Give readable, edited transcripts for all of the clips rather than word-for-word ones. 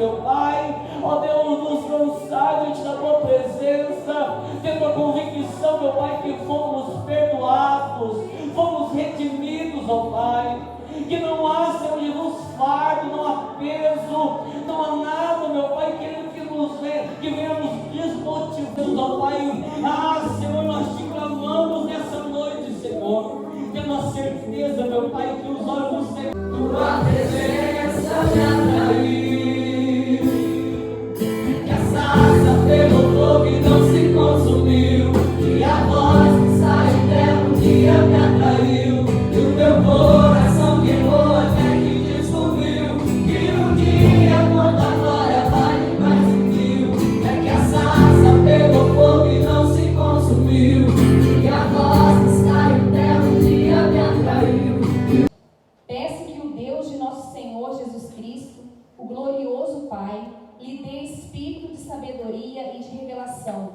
meu Pai, ó Deus, nos lançar diante da tua presença, tendo a convicção, meu Pai, que fomos perdoados, fomos redimidos, ó Pai, que não há, Senhor Jesus, fardo, não há peso, não há nada, meu Pai, querido, que venha nos desmotivando, ó Pai. Senhor, nós te clamamos nessa noite, Senhor, tendo a certeza, meu Pai, que os olhos do Senhor, tua presença me atraiu, que a sarça pelo fogo e não se consumiu, e a voz que sai dela um dia me atraiu, e o teu coração queimou até que descobriu, que um dia quando a glória vai mais subiu, é que a sarça pelo fogo e não se consumiu, e a voz que sai dela um dia me atraiu. Peço que o Deus de nosso Senhor Jesus Cristo, o glorioso Pai, lhe dê espírito de sabedoria e de revelação,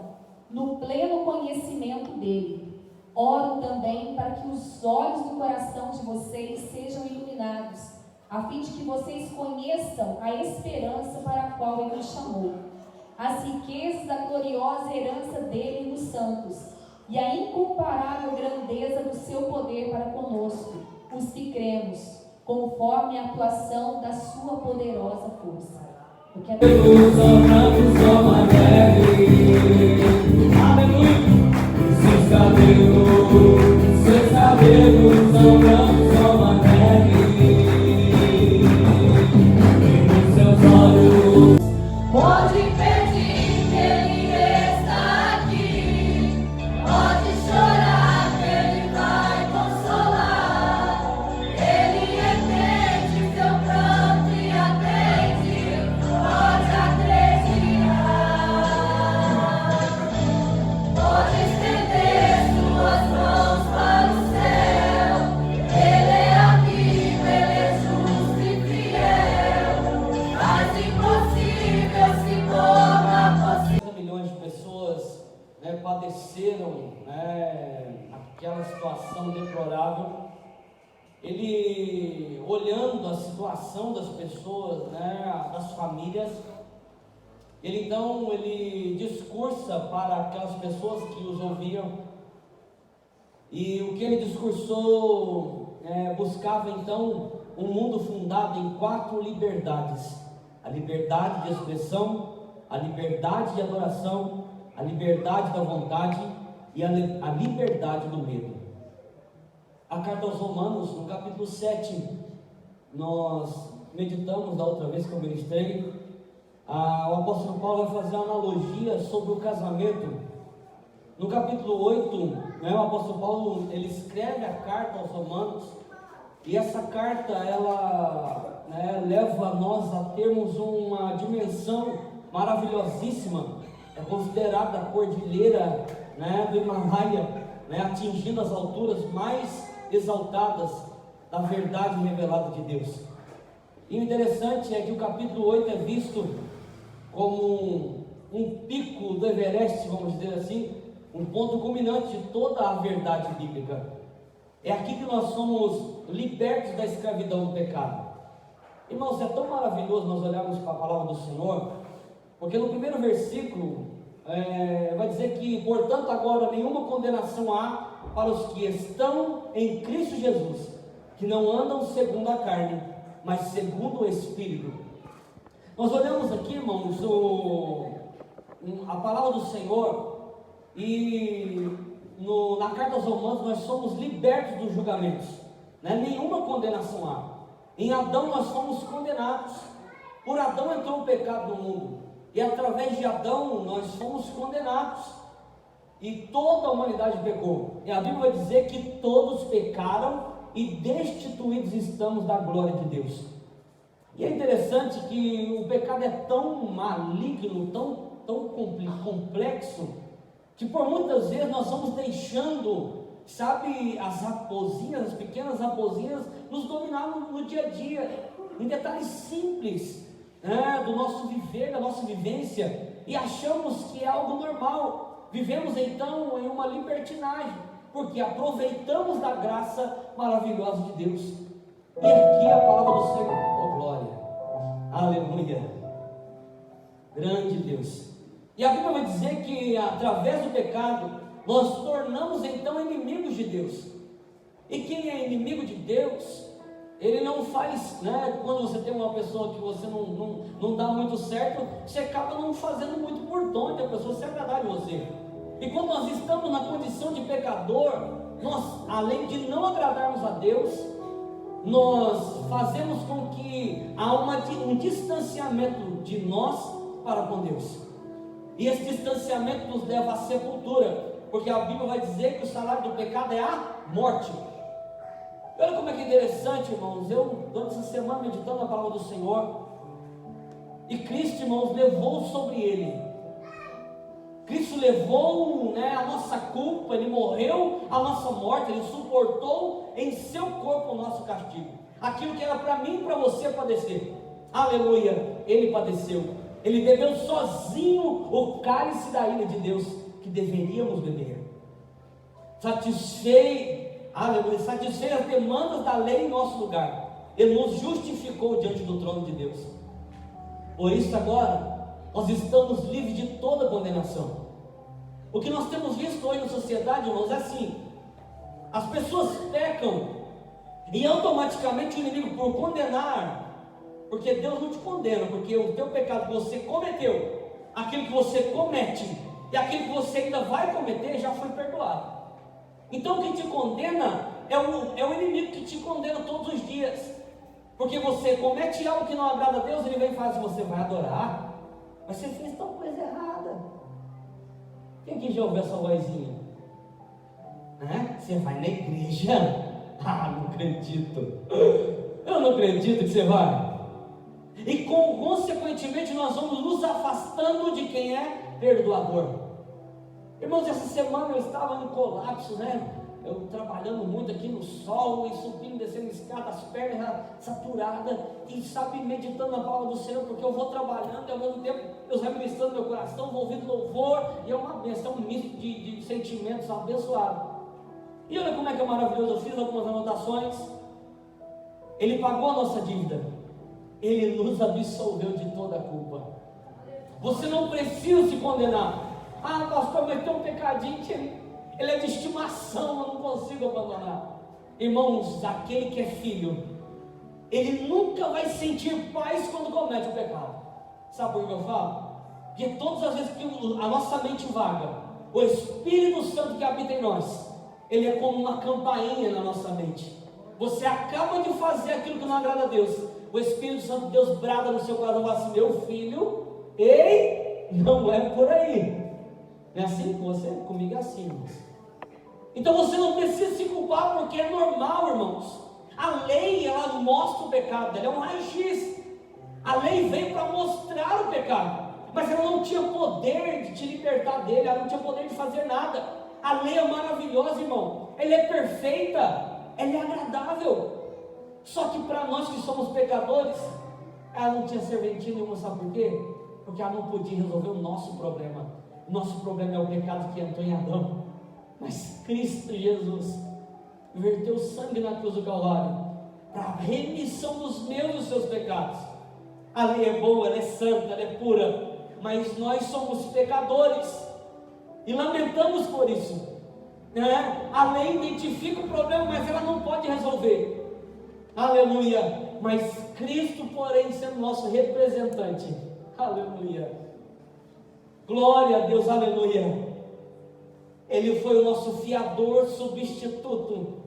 no pleno conhecimento dele. Oro também para que os olhos do coração de vocês sejam iluminados, a fim de que vocês conheçam a esperança para a qual ele nos chamou, as riquezas da gloriosa herança dele nos santos, e a incomparável grandeza do seu poder para conosco, os que cremos, conforme a atuação da sua poderosa força. Porque Aleluia! Seus cabelos são brancos como a neve, e nos seus olhos Pode pedir que ele está aqui, pode chorar que ele vai consolar. Ele entende seu pranto e atende, pode acreditar. Pode estender suas mãos para o céu. Ele é amigo, ele é justo e fiel. Faz impossível se torna possível. milhões de pessoas, padeceram, aquela situação deplorável. Ele, olhando a situação das pessoas, das famílias, ele discursa para aquelas pessoas que os ouviam, e o que ele discursou buscava então um mundo fundado em 4 liberdades: a liberdade de expressão, a liberdade de adoração, a liberdade da vontade e a liberdade do medo. A carta aos Romanos, no capítulo 7, nós meditamos da outra vez que eu ministrei. O apóstolo Paulo vai fazer uma analogia sobre o casamento. No capítulo 8, o apóstolo Paulo ele escreve a carta aos Romanos, e essa carta ela leva nós a termos uma dimensão maravilhosíssima. É considerada a cordilheira do Himalaia, atingindo as alturas mais exaltadas da verdade revelada de Deus. E o interessante é que o capítulo 8 é visto como um pico do Everest, vamos dizer assim, um ponto culminante de toda a verdade bíblica. É aqui que nós somos libertos da escravidão do pecado. Irmãos, é tão maravilhoso nós olharmos para a palavra do Senhor, porque no primeiro versículo vai dizer que, portanto, agora nenhuma condenação há para os que estão em Cristo Jesus, que não andam segundo a carne, mas segundo o Espírito. Nós olhamos aqui, irmãos, a palavra do Senhor, e na carta aos Romanos nós somos libertos dos julgamentos, nenhuma condenação há. Em Adão nós fomos condenados. Por Adão entrou o pecado no mundo, e através de Adão nós fomos condenados, e toda a humanidade pecou. E a Bíblia vai dizer que todos pecaram e destituídos estamos da glória de Deus. E é interessante que o pecado é tão maligno, tão complexo, que por muitas vezes nós vamos deixando, as raposinhas, as pequenas raposinhas, nos dominar no dia a dia, em detalhes simples, do nosso viver, da nossa vivência, e achamos que é algo normal. Vivemos então em uma libertinagem, porque aproveitamos da graça maravilhosa de Deus. E aqui a palavra do Senhor, oh glória, aleluia. grande Deus. E a Bíblia vai dizer que através do pecado nós tornamos então inimigos de Deus. E quem é inimigo de Deus, ele não faz, né? Quando você tem uma pessoa que você não dá muito certo, você acaba não fazendo muito por tom de a pessoa se agradar de você. E quando nós estamos na condição de pecador, nós, além de não agradarmos a Deus, nós fazemos com que há um distanciamento de nós para com Deus. E esse distanciamento nos leva à sepultura, porque a Bíblia vai dizer que o salário do pecado é a morte. Olha como é que é interessante, irmãos. Eu, durante essa semana, meditando a palavra do Senhor, e Cristo, irmãos, levou sobre Ele. Cristo levou, né, a nossa culpa, Ele morreu a nossa morte, Ele suportou em seu corpo o nosso castigo. Aquilo que era para mim e para você padecer. Aleluia, Ele padeceu. Ele bebeu sozinho o cálice da ira de Deus que deveríamos beber. Aleluia, satisfez as demandas da lei em nosso lugar. Ele nos justificou diante do trono de Deus. Por isso agora nós estamos livres de toda condenação. O que nós temos visto hoje na sociedade, irmãos, é assim: as pessoas pecam e automaticamente o inimigo, por condenar, porque Deus não te condena, porque o teu pecado que você cometeu, aquilo que você comete e aquilo que você ainda vai cometer, já foi perdoado. Então o que te condena é o inimigo que te condena todos os dias, porque você comete algo que não agrada a Deus, ele vem e fala assim: você vai adorar, mas você fez tal coisa errada. Quem aqui já ouviu essa vozinha? Você vai na igreja? Não acredito. Eu não acredito que você vai. E consequentemente nós vamos nos afastando de quem é perdoador. Irmãos, essa semana eu estava em colapso, né? Eu trabalhando muito aqui no sol, e subindo, descendo escada, as pernas saturadas, e sabe, meditando na palavra do Senhor, porque eu vou trabalhando e ao mesmo tempo Deus vai ministrando meu coração, vou ouvindo louvor, e é uma bênção, um misto de sentimentos abençoados. E olha como é que é maravilhoso, eu fiz algumas anotações. Ele pagou a nossa dívida, Ele nos absolveu de toda a culpa. Você não precisa se condenar. Pastor, mas tem um pecadinho que ele é de estimação, eu não consigo abandonar. Irmãos, aquele que é filho, ele nunca vai sentir paz quando comete o pecado. Sabe por que eu falo? Porque todas as vezes que a nossa mente vaga, o Espírito Santo que habita em nós, ele é como uma campainha na nossa mente. Você acaba de fazer aquilo que não agrada a Deus, o Espírito Santo de Deus brada no seu coração e fala assim: meu filho, ei, não é por aí. Não é assim com você? Comigo é assim, irmãos. Então você não precisa se culpar, porque é normal, irmãos. A lei, ela mostra o pecado, ela é um raio-x. A lei veio para mostrar o pecado, mas ela não tinha poder de te libertar dele, ela não tinha poder de fazer nada. A lei é maravilhosa, irmão. Ela é perfeita, ela é agradável. Só que para nós que somos pecadores, ela não tinha serventia nenhuma, sabe por quê? Porque ela não podia resolver o nosso problema. O nosso problema é o pecado que entrou em Adão. Mas Cristo Jesus verteu sangue na cruz do Calvário para a remissão dos meus e dos seus pecados. A lei é boa, ela é santa, ela é pura, mas nós somos pecadores e lamentamos por isso, né? A lei identifica o problema, mas ela não pode resolver. Aleluia. Mas Cristo, porém, sendo nosso representante, aleluia, glória a Deus, aleluia, Ele foi o nosso fiador substituto.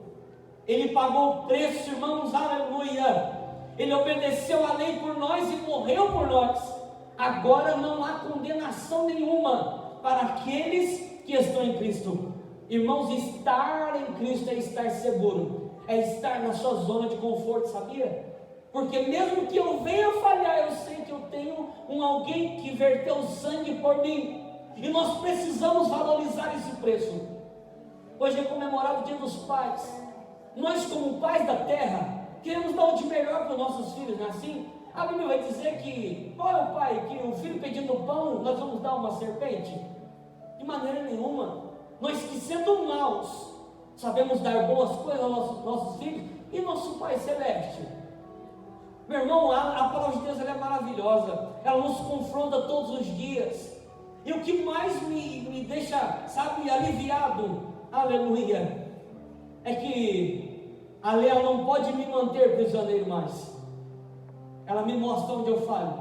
Ele pagou o preço, irmãos, aleluia. Ele obedeceu a lei por nós e morreu por nós. Agora não há condenação nenhuma para aqueles que estão em Cristo. Irmãos, estar em Cristo é estar seguro, é estar na sua zona de conforto, sabia? Porque mesmo que eu venha falhar, eu sei que eu tenho alguém que verteu sangue por mim. E nós precisamos valorizar esse preço. Hoje é comemorado o Dia dos Pais. Nós, como pais da terra, queremos dar o de melhor para os nossos filhos, não é assim? A Bíblia vai dizer que, qual é o pai? Que o filho pedindo pão, nós vamos dar uma serpente? De maneira nenhuma. Nós que sendo maus, sabemos dar boas coisas aos nossos filhos, e nosso Pai Celeste. Meu irmão, a palavra de Deus ela é maravilhosa. poderosa, ela nos confronta todos os dias. E o que mais me deixa, sabe, aliviado, aleluia, é que a lei não pode me manter prisioneiro mais. Ela me mostra onde eu falho.